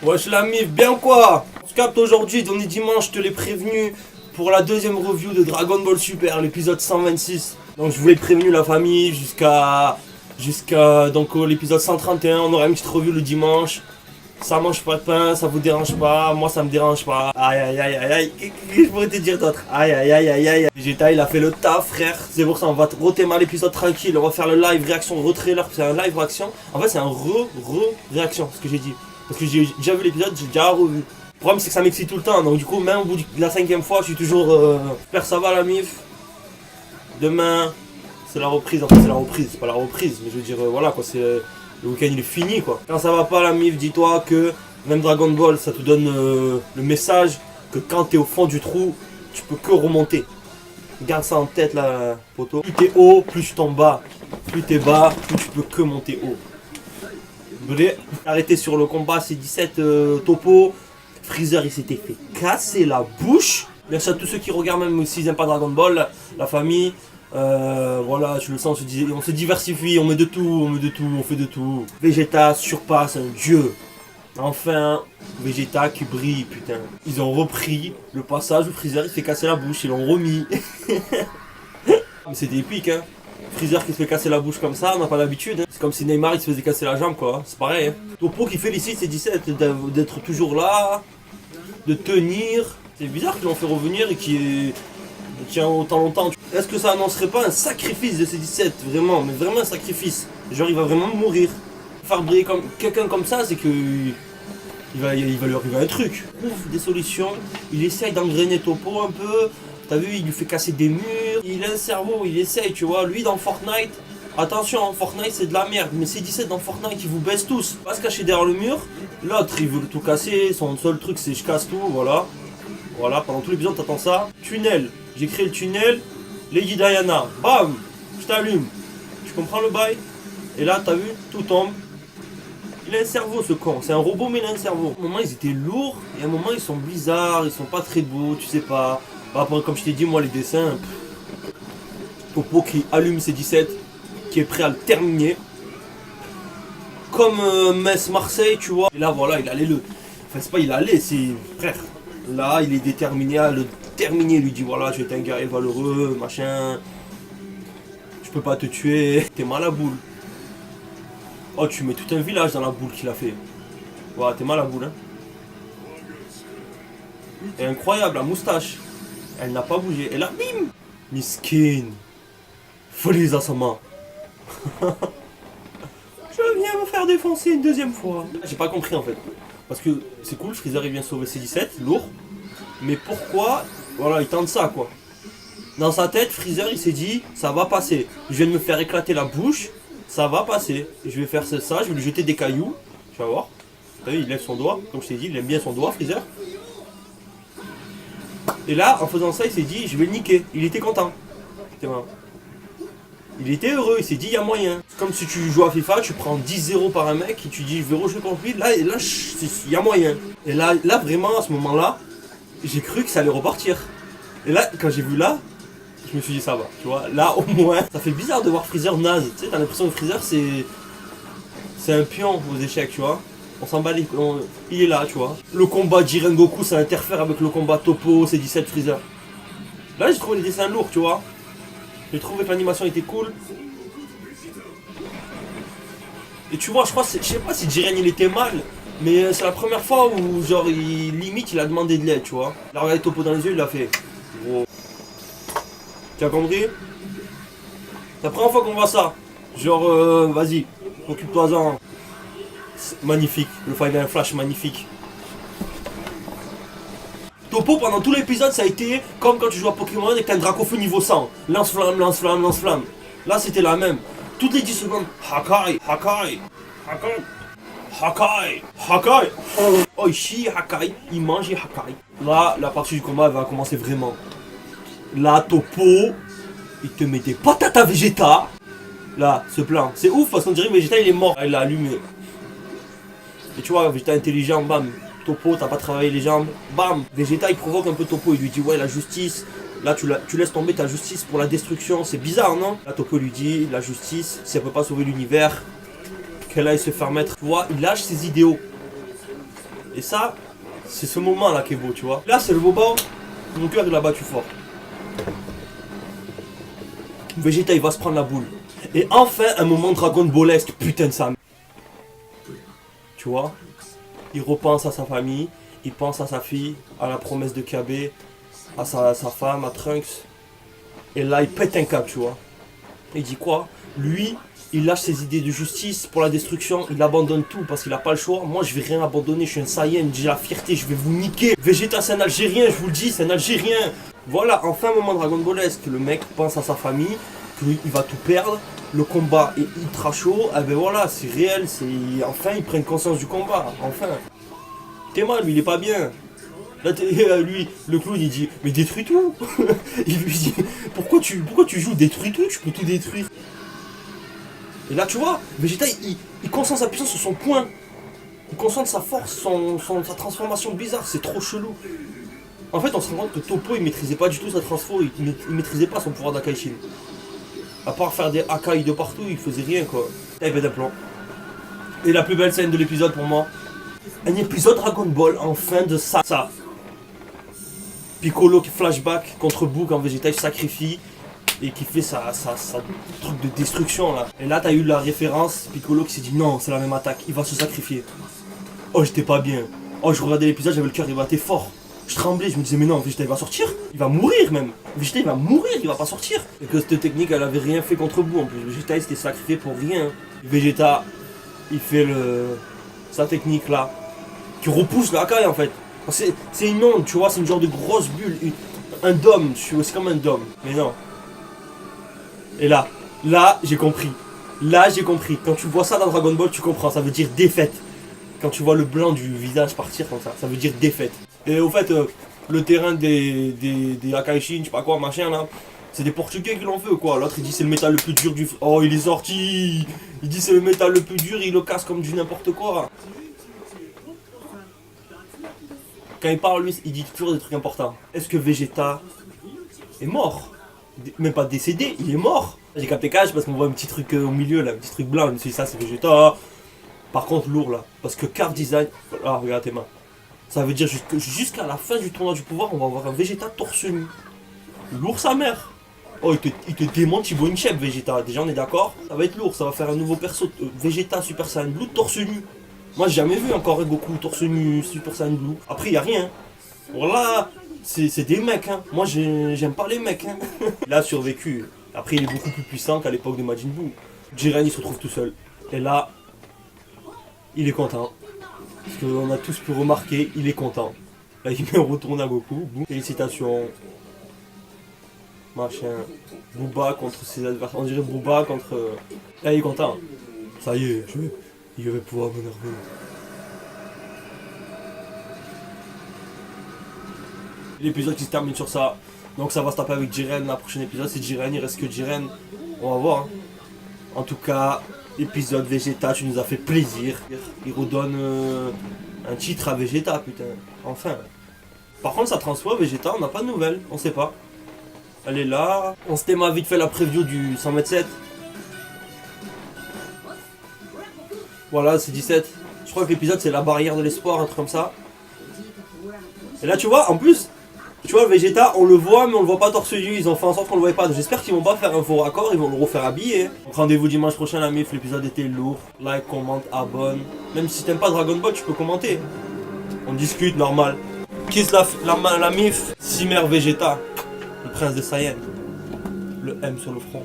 Wesh la mif, bien quoi? On se capte aujourd'hui, on est dimanche, je te l'ai prévenu pour la deuxième review de Dragon Ball Super, l'épisode 126. Donc je vous l'ai prévenu la famille jusqu'à donc l'épisode 131, on aura une petite review le dimanche. Ça mange pas de pain, ça vous dérange pas, moi ça me dérange pas. Aïe aïe aïe aïe aïe, qu'est-ce que je pourrais te dire d'autre? Aïe aïe aïe aïe aïe. Vegeta il a fait le taf frère, c'est pour ça on va re-théma l'épisode tranquille, on va faire le live réaction re-trailer, c'est un live réaction. En fait c'est un re-réaction ce que j'ai dit. Parce que j'ai déjà vu l'épisode, j'ai déjà revu. Le problème c'est que ça m'excite tout le temps, donc du coup même au bout de la 5e fois je suis toujours... J'espère ça va la mif. Demain c'est la reprise, enfin c'est la reprise, c'est pas la reprise, mais je veux dire voilà quoi, c'est... Le week-end il est fini quoi. Quand ça va pas la mif, dis-toi que même Dragon Ball ça te donne le message que quand t'es au fond du trou, tu peux que remonter. Garde ça en tête là poto. Plus t'es haut, plus tu tombes bas. Plus t'es bas, plus tu peux que monter haut. Arrêté sur le combat C17 Topo. Freezer il s'était fait casser la bouche. Merci à tous ceux qui regardent même s'ils n'aiment pas Dragon Ball, la famille. Voilà, tu le sens, on se diversifie, on met de tout, on fait de tout. Vegeta surpasse un dieu. Enfin, Vegeta qui brille, putain. Ils ont repris le passage où Freezer il se fait casser la bouche, ils l'ont remis. Mais c'était épique, hein. Freezer qui se fait casser la bouche comme ça, on n'a pas l'habitude. Hein. C'est comme si Neymar il se faisait casser la jambe, quoi. C'est pareil, hein. Topo qui félicite C17 d'être toujours là, de tenir. C'est bizarre qu'ils l'ont fait revenir et qu'il tient autant longtemps. Est-ce que ça annoncerait pas un sacrifice de C17? Vraiment, mais vraiment un sacrifice. Genre il va vraiment mourir. Faire briller comme quelqu'un comme ça, c'est que il va lui arriver un truc. Il trouve des solutions, il essaye d'engrainer Topo un peu. T'as vu, il lui fait casser des murs. Il a un cerveau, il essaye, tu vois. Lui dans Fortnite, attention, Fortnite c'est de la merde. Mais C17 dans Fortnite, il vous baisse tous. Pas se cacher derrière le mur. L'autre, il veut tout casser. Son seul truc, c'est je casse tout, voilà. Voilà, pendant tout l'épisode, t'attends ça. Tunnel, j'ai créé le tunnel. Lady Diana, bam, je t'allume. Tu comprends le bail? Et là, t'as vu, tout tombe. Il a un cerveau, ce con. C'est un robot, mais il a un cerveau. À un moment, ils étaient lourds. Et à un moment, ils sont bizarres. Ils sont pas très beaux, tu sais pas. Après, comme je t'ai dit, moi, les dessins. Topo qui allume C17. Qui est prêt à le terminer. Comme Metz Marseille, tu vois. Et là, voilà, il allait le. Enfin, c'est pas il allait, c'est. Frère. Là, il est déterminé à le terminer. Il lui dit voilà, tu es un guerrier valeureux, machin. Je peux pas te tuer. T'es mal à boule. Oh, tu mets tout un village dans la boule qu'il a fait. Voilà, t'es mal à boule, hein. Et incroyable, la moustache. Elle n'a pas bougé. Et là, bim! Miskin. Folie Asama. Je viens me faire défoncer une deuxième fois. J'ai pas compris en fait. Parce que c'est cool, Freezer il vient sauver C17, lourd. Mais pourquoi, voilà, il tente ça quoi. Dans sa tête, Freezer il s'est dit, ça va passer. Je viens de me faire éclater la bouche, ça va passer. Je vais faire ça, je vais lui jeter des cailloux. Tu vas voir. T'as vu, il lève son doigt, comme je t'ai dit, il aime bien son doigt, Freezer. Et là, en faisant ça, il s'est dit, je vais le niquer. Il était content. Il était heureux, il s'est dit, il y a moyen. C'est comme si tu joues à FIFA, tu prends 10-0 par un mec et tu dis, je vais rejouer contre lui. Là il y a moyen. Et là, vraiment, à ce moment-là, j'ai cru que ça allait repartir. Et là, quand j'ai vu là, je me suis dit, ça va, tu vois. Là, au moins, ça fait bizarre de voir Freezer naze. Tu sais, t'as l'impression que Freezer, c'est un pion aux échecs, tu vois. On s'en bat les... Il est là, tu vois. Le combat Jiren Goku, ça interfère avec le combat Topo, C17 Freezer. Là, j'ai trouvé les dessins lourds, tu vois. J'ai trouvé que l'animation était cool. Et tu vois, je sais pas si Jiren il était mal, mais c'est la première fois où genre il a demandé de l'aide, tu vois. Il a regardé Topo dans les yeux, il a fait gros. Tu as compris? C'est la première fois qu'on voit ça. Genre vas-y, occupe-toi-en. Magnifique, le Final Flash magnifique. Topo pendant tout l'épisode ça a été comme quand tu joues à Pokémon et que t'as un Dracofeu niveau 100. Lance-flamme, lance-flamme, lance-flamme. Là c'était la même. Toutes les 10 secondes. Hakai, Hakai, Hakai, Hakai, Hakai. Oh ici Hakai, il mange Hakai. Là la partie du combat va commencer vraiment. Là Topo, il te met des patates à Vegeta. Là, ce plan. C'est ouf parce qu'on dirait que Vegeta il est mort. Il l'a allumé. Et tu vois, Vegeta intelligent, bam. Topo, t'as pas travaillé les jambes, bam. Vegeta il provoque un peu Topo, il lui dit ouais la justice. Là tu laisses tomber ta justice pour la destruction, c'est bizarre non? Là Topo lui dit la justice, si elle peut pas sauver l'univers, qu'elle aille se faire mettre. Tu vois, il lâche ses idéaux. Et ça, c'est ce moment-là qui est beau, tu vois. Là, c'est le moment où mon cœur, il a battu fort. Vegeta, il va se prendre la boule. Et enfin, un moment Dragon Ballesque, putain de ça. Tu vois, il repense à sa famille, il pense à sa fille, à la promesse de Kabe, à sa femme, à Trunks. Et là, il pète un câble, tu vois. Il dit quoi? Lui, il lâche ses idées de justice pour la destruction, il abandonne tout parce qu'il n'a pas le choix. Moi, je vais rien abandonner, je suis un Saiyan, j'ai la fierté, je vais vous niquer. Vegeta, c'est un Algérien, je vous le dis, c'est un Algérien. Voilà, enfin, un moment Dragon Ballesque, le mec pense à sa famille, qu'il va tout perdre. Le combat est ultra chaud, et ben voilà, c'est réel, enfin ils prennent conscience du combat, enfin. Théma, lui, il est pas bien. Là, lui, le clown, il dit, mais détruis tout. Il lui dit, pourquoi tu joues, détruis tout, tu peux tout détruire. Et là, tu vois, Vegeta, il concentre sa puissance sur son point. Il concentre sa force, sa transformation bizarre, c'est trop chelou. En fait, on se rend compte que Toppo, il maîtrisait pas du tout sa transfo, il maîtrisait pas son pouvoir d'Akaishin. À part faire des Akai de partout, il faisait rien quoi. Il avait un plan. Et la plus belle scène de l'épisode pour moi, un épisode Dragon Ball enfin de ça. Piccolo qui flashback contre Boo quand Vegeta il sacrifie et qui fait sa truc de destruction là. Et là t'as eu la référence, Piccolo qui s'est dit non, c'est la même attaque, il va se sacrifier. Oh j'étais pas bien. Oh je regardais l'épisode, j'avais le cœur, il battait fort. Je tremblais, je me disais mais non, Vegeta il va sortir, il va mourir même. Vegeta il va mourir, il va pas sortir. Et que cette technique elle avait rien fait contre Boo en plus. Vegeta il s'était sacrifié pour rien. Vegeta il fait sa technique là, qui repousse le Akai en fait. C'est une onde, tu vois, c'est une genre de grosse bulle, un dôme, c'est comme un dôme. Mais non. Et là j'ai compris. Là j'ai compris. Quand tu vois ça dans Dragon Ball, tu comprends, ça veut dire défaite. Quand tu vois le blanc du visage partir comme ça veut dire défaite. Et au fait, le terrain des Akaishin, je sais pas quoi, machin là, c'est des Portugais qui l'ont fait ou quoi. L'autre il dit c'est le métal le plus dur du... Oh il est sorti. Il dit c'est le métal le plus dur, il le casse comme du n'importe quoi. Quand il parle lui, il dit toujours des trucs importants. Est-ce que Vegeta est mort? Même pas décédé, il est mort. J'ai capté cash parce qu'on voit un petit truc au milieu là, un petit truc blanc, je me suis dit ça c'est Vegeta. Par contre lourd là, parce que card design... Ah regarde tes mains. Ça veut dire jusqu'à la fin du tournoi du pouvoir, on va avoir un Vegeta torse nu. Lourd sa mère. Oh, il te démonte Chibo Chef Vegeta. Déjà, on est d'accord. Ça va être lourd, ça va faire un nouveau perso. Vegeta Super Saiyan Blue torse nu. Moi, j'ai jamais vu encore un Goku torse nu Super Saiyan Blue. Après, il a rien. Voilà, c'est des mecs. Hein. Moi, j'aime pas les mecs. Hein. Il a survécu. Après, il est beaucoup plus puissant qu'à l'époque de Majin Buu. Jiren, il se retrouve tout seul. Et là, il est content. Parce qu'on a tous pu remarquer, il est content. Là, il met un retourne à Goku. Félicitations. Machin. Booba contre ses adversaires. On dirait Booba contre... Là, il est content. Ça y est, il va pouvoir m'énerver. L'épisode qui se termine sur ça. Donc ça va se taper avec Jiren. La prochaine épisode, c'est Jiren. Il reste que Jiren. On va voir. Hein. En tout cas... Épisode Vegeta, tu nous as fait plaisir. Il redonne un titre à Vegeta, putain. Enfin. Par contre, sa transfo Vegeta, on n'a pas de nouvelles. On sait pas. Elle est là. On s'était vite fait la preview du 100m7. Voilà, c'est 17. Je crois que l'épisode, c'est la barrière de l'espoir, un truc comme ça. Et là, tu vois, en plus, tu vois, Vegeta, on le voit, mais on le voit pas torse nu. Ils ont fait en sorte qu'on le voyait pas. J'espère qu'ils vont pas faire un faux raccord, ils vont le refaire habiller. Donc rendez-vous dimanche prochain, la MIF. L'épisode était lourd. Like, commente, abonne. Même si t'aimes pas Dragon Ball, tu peux commenter. On discute, normal. Kiss la MIF. Simer Vegeta, le prince de Saiyan. Le M sur le front.